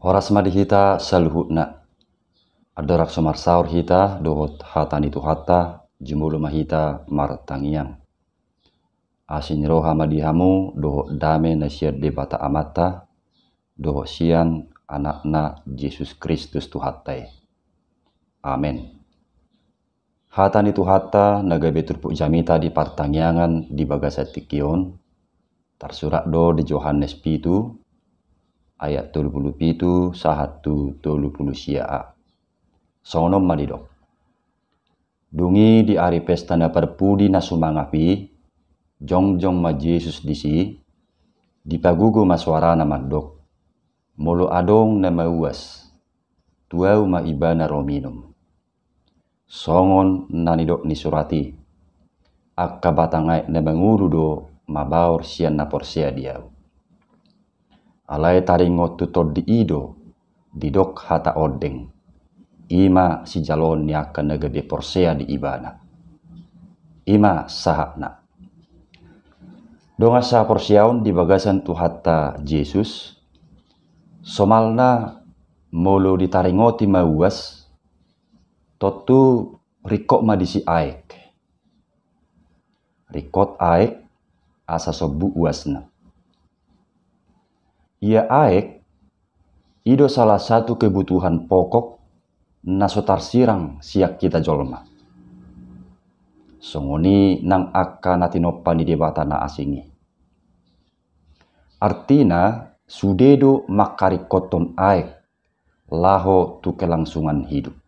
Horas madi hita saluhutna. Adorak somar saur hita dohot hatani tu hatta jumulu mahita martangiang. Asin roha madihamu dohot dame nasiat debata amata dohot sian anakna Yesus Kristus tu hattai. Amin. Hatani tu hatta naga beturpuk jamita di partangiangan di bagasa tikion. Tersurat do di Yohanes pitu ayat 37 sahatu 30 siaa. Sonom madidok. Dungi di ari pesta na perpudi na sumangapi, jongjong ma Yesus disi, dipagugo maswara na madok, molo adong na mauas, tuau ma iba na rominum. Songon nanidok ni surati, akka batangay na manguru do mabaur sian na porsea diau. Alay taringot tutod di ido, didok hata odeng. Ima si jalon ni akan nagabe porsea di ibana. Ima sahakna. Donga sa porsiaon di bagasan tu hatta Yesus. Somalna molo ditaringoti mauas. Totu rikok madisi aek. Rikot aek asa sobu uasna. Ia aek ido salah satu kebutuhan pokok nasotar sirang siak kita jolma. Songoni nang akka natinopan di debata na asingi. Artina sudedo makari koton aek laho tu kelangsungan hidup.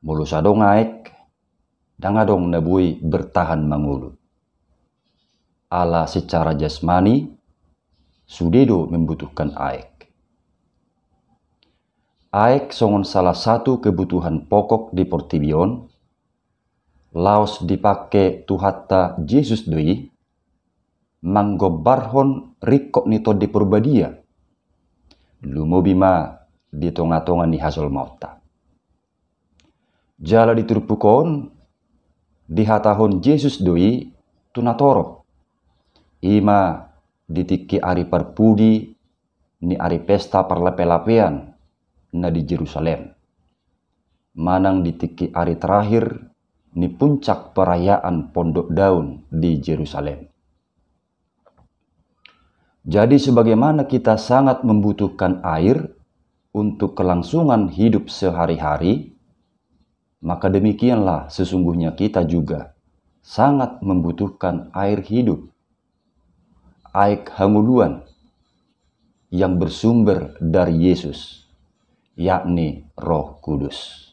Mulu sadong aek dangadong nabui bertahan mangulu. Ala secara jasmani sudedo membutuhkan aek. Aek songon salah satu kebutuhan pokok di portibion, laos dipake tuhatta Yesus doi, manggobarhon rikok nito di purbadia, lumobima di tonga-tonga ni hasol mauta. Jala diturpukon, di hatahon Yesus doi, tunatoro, ima ditiki ari perpudi, ni ari pesta parlape-lapean, na di Jerusalem. Manang ditiki hari terakhir ni puncak perayaan Pondok Daun di Jerusalem. Jadi sebagaimana kita sangat membutuhkan air untuk kelangsungan hidup sehari-hari, maka demikianlah sesungguhnya kita juga sangat membutuhkan air hidup, air hanguluan yang bersumber dari Yesus, yakni Roh Kudus.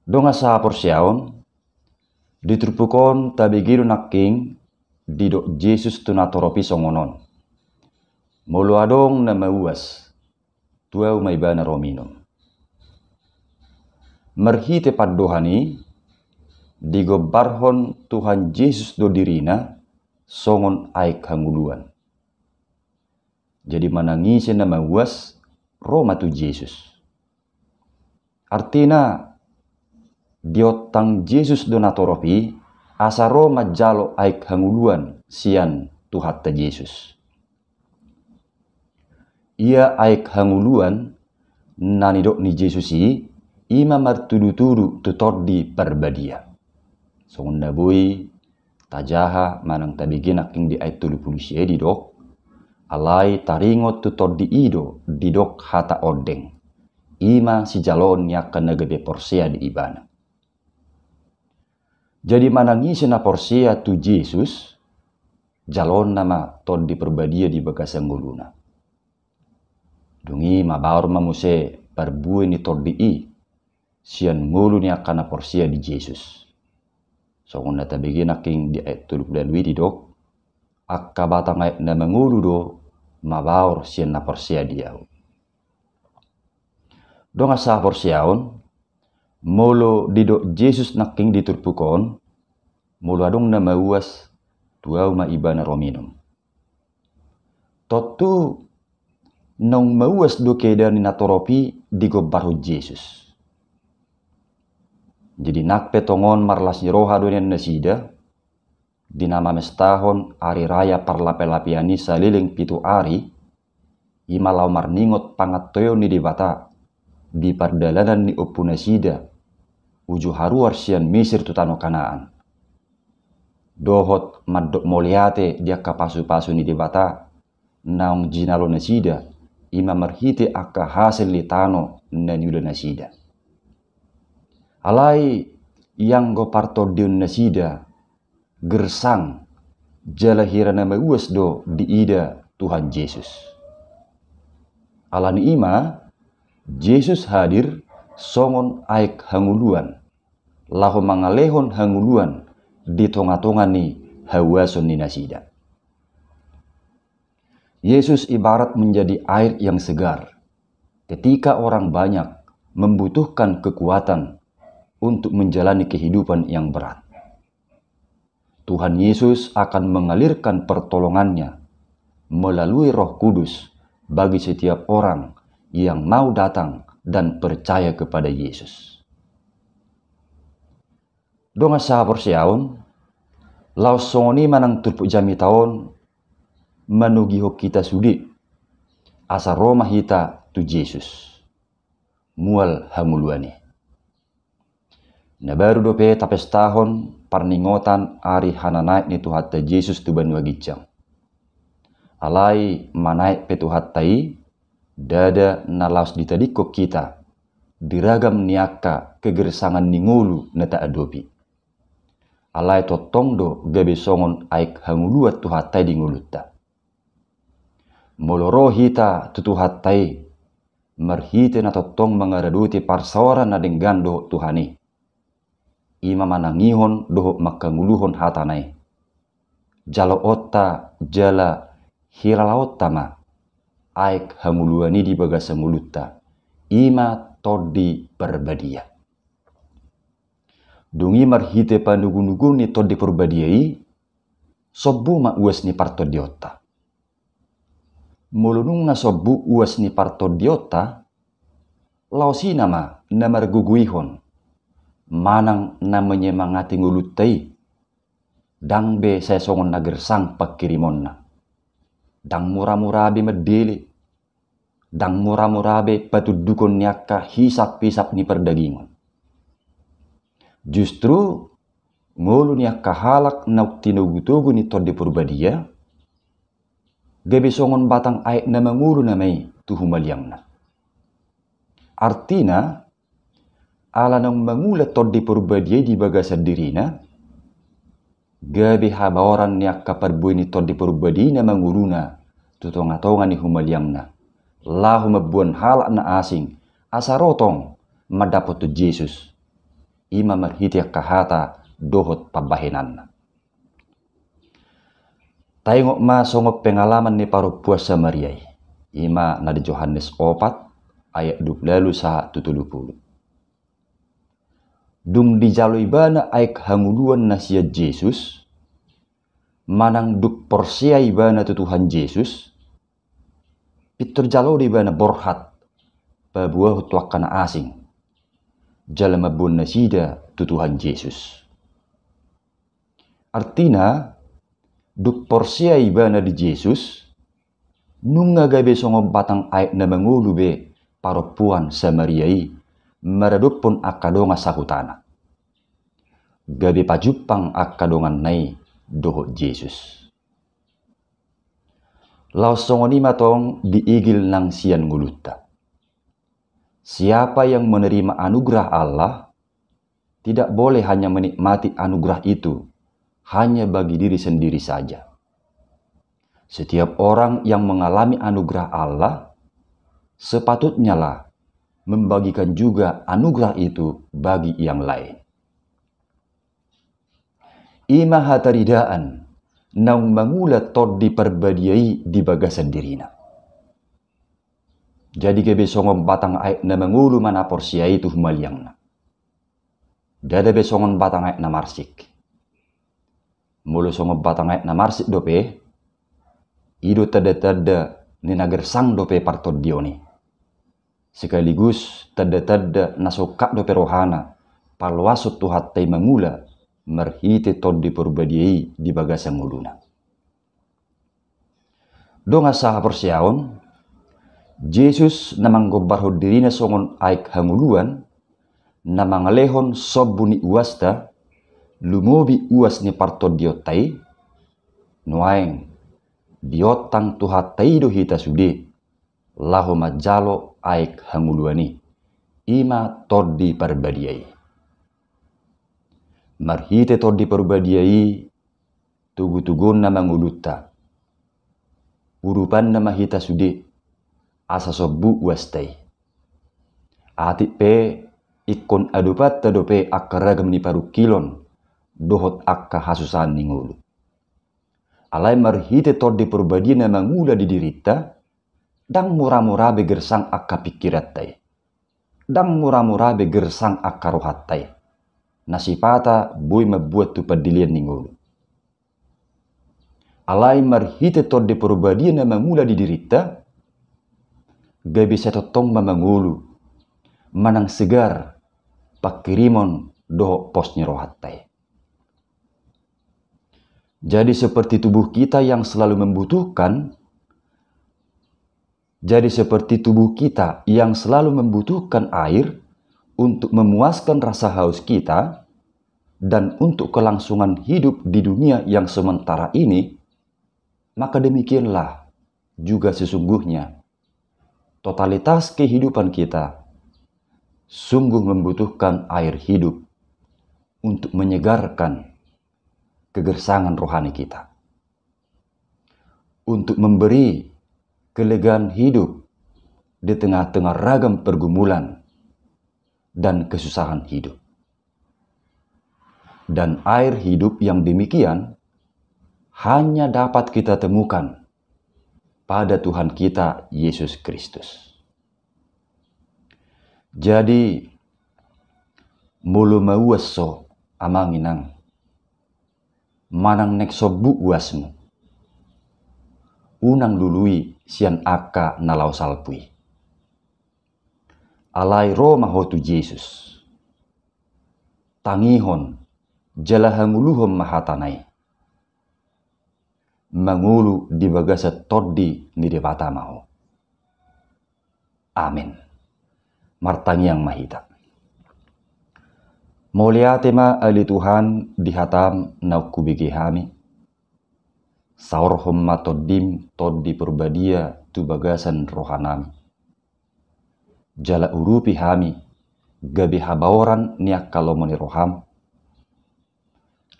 Donga sa porsiaon diturpukon tabigiru naking didok Yesus tunatoropi songonon. Molo adong na mauas tuau maibana rominum. Merhite paddohani digobarhon Tuhan Yesus do dirina songon aik hanguluan. Jadi manangisi na mauas Roma tu Yesus. Artina diotang Yesus donatoropi asa Roma jalo aik hanguluan sian tu hatta Yesus. Ia aik hanguluan nanidok ni Yesus ima martudu-tudu tutor di perbadia. Songon nabui tajaha manang tabigin aking di ayat 30 didok. Alai taringot tutor di ido didok hata odeng. Ima si jalon yakan nagabe porsea di ibana. Jadi manangisi na porsea tu Yesus, jalon nama tod di perbadia di bagasang nguluna. Dungi mabaur mamuse perbuai ni tod di i, sian ngulu ni akan na porsea di Yesus. Songon nata begin aking di ayat 32 didok, akka batang ayat na mangulu do, mabaur sian na porsea diau. Donga sa porseaon, molo didok Yesus naking diturpukon, molo adong na mauas tuau ma iba na rominum. Totu nong mauas do keda ni natoropi digobarho Yesus. Jadi nak petongon marlas roha do nasida, dinama mestahon ari raya parlape-lapiani saliling pitu ari, ima lau marningot pangatoyo ni dibata di pardalanan ni opunasida uju haruar sian Misir tu tano Kanaan. Dohot madok moliate dia kapasu-pasu ni dibata naung jinalo nasida ima marhite aka hasil litano na nyuda nasida. Alai yang go parto diun nasida gersang jala hirana mauas do di ida Tuhan Yesus. Alani ima Yesus hadir songon aik hanguluan lahu mangalehon hanguluan di tonga-tonga ni hawason ni nasida. Yesus ibarat menjadi air yang segar ketika orang banyak membutuhkan kekuatan untuk menjalani kehidupan yang berat. Tuhan Yesus akan mengalirkan pertolongannya melalui Roh Kudus bagi setiap orang yang mau datang dan percaya kepada Yesus. Donga sahabat siaun, lau songoni manang turpuk jami taon manugiho kita sudi asa Roma hita tu Yesus mual hamuluani. Na baru dope tapes tahun parningotan ari hananaik ni Tuhatta Yesus tu banua gicang. Alai manaik petuhattai dada nalaus ditadiko kita diragam niaka kegersangan ningulu neta adopi. Alai totongdo gabe songon aik hanguluat tuhattai di ngulutta. Moloro hita tutuhattai marhite na totong mangaraduti parsaoran na denggando Tuhani. Ima manangihon doho makanguluhon hatanai. Jalo otta jala hiralaotama aik hamuluani di bagasa mulutta ima todi perbadia. Dungi marhite panugu-nugu ni todi perbadiai sobu ma uas ni partodiota. Mulunung na sobu uas ni partodiota lausi nama namarguguihon manang na menyemangati nguluttai dang be saya songon nagersang pakirimonna. Dang murah-murabe medele, dang murah-murabe patudukon niaka hisap-hisap ni perdagingon. Justru ngulu niaka halak nauk tinugu-tugu ni todi purbadia, gabe songon batang aik na mangulu namai tuhumaliangna. Artina, ala nang mangula todi purbadia di bagasa dirina, gabi habaoran niaka parbuai ni todi perbadina manguruna tutonga-tonga ni humaliangna lahu mabuan halak na asing asarotong madapot tu Yesus ima marhitiak kahata dohot pabahenanna. Tayngok ma songok pengalaman ni paru puasa Mariai ima na di Yohanes 4 ayat 20 saha 70. Dung dijalui bana aik hanguluan nasia Yesus manang duk porsia ibana tu Tuhan Yesus pitur jalo di bana borhat pabuah tuakana asing jalama bun nasida tu Tuhan Yesus. Artina duk porsia ibana di Yesus nunga gabe songo batang aik na mangulu be paropuan Samariai maradupon akadonga sakutana. Gabi pajupang akadongan nai doho Yesus. Lau songoni matong diigil nang sian ngulutta. Siapa yang menerima anugerah Allah tidak boleh hanya menikmati anugerah itu hanya bagi diri sendiri saja. Setiap orang yang mengalami anugerah Allah sepatutnya lah membagikan juga anugerah itu bagi yang lain. Ima hataridaan naung mangula tod diperbadiai di bagasan dirina. Jadi kebe songon batang aik na mangulu mana porsia itu humaliangna. Dada be songon batang aik na marsik. Mulu songon batang aik na marsik dope ido tada-tada ni nagersang dope partod dioni. Sekaligus tada-tada nasokak dope rohana palwasut tuhattai mangula marhite tod di perbadiai di bagasan nguluna. Donga saha persiaon Yesus namang gobarho dirina songon aik hanguluan, namang lehon sobuni uasta, lumobi uas ni parto diotai, nuaeng diotang tuhatai do hita sudi, laho majalo aik hanguluani, ima todi parbadiai. Marhite todi parbadiai, tugu-tugun nama nguluta. Urupan nama hita sudi, asa sobu wastai. Ati pe ikon adupat tadope akaragam ni paru kilon, dohot akka hasusan ningulu. Alai marhite todi parbadiai nama ngula didirita, dang murah-murah begersang akka pikiratai. Dang murah-murah begersang akka rohatai. Nasipata bui membuat tu padilian ningulu. Alai marhite todi parbadiai nama ngula didirita, gabi setotong mamangulu, manang segar, pakirimon doho posnya rohatai. Jadi seperti tubuh kita yang selalu membutuhkan, air untuk memuaskan rasa haus kita dan untuk kelangsungan hidup di dunia yang sementara ini, maka demikianlah juga sesungguhnya totalitas kehidupan kita sungguh membutuhkan air hidup untuk menyegarkan kegersangan rohani kita, untuk memberi kelegaan hidup di tengah-tengah ragam pergumulan dan kesusahan hidup. Dan air hidup yang demikian hanya dapat kita temukan pada Tuhan kita Yesus Kristus. Jadi mulu mauaso amanginang manang nek sobu uasmu unang lului sian aka nalau salpui. Alai roh mahotu Yesus, tangihon jalahanguluhom mahatanai, mangulu di bagasa todi ni debata mau. Amin. Martangiang mahita. Mulia tema ali Tuhan dihatam nau kubigi hami. Saurhom matodim todi perbadia tu bagasan rohanami. Jala urupi hami, gabi habaoran niak kalau moni roham,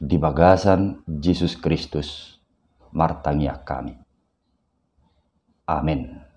di bagasan Yesus Kristus martangiak kami. Amin.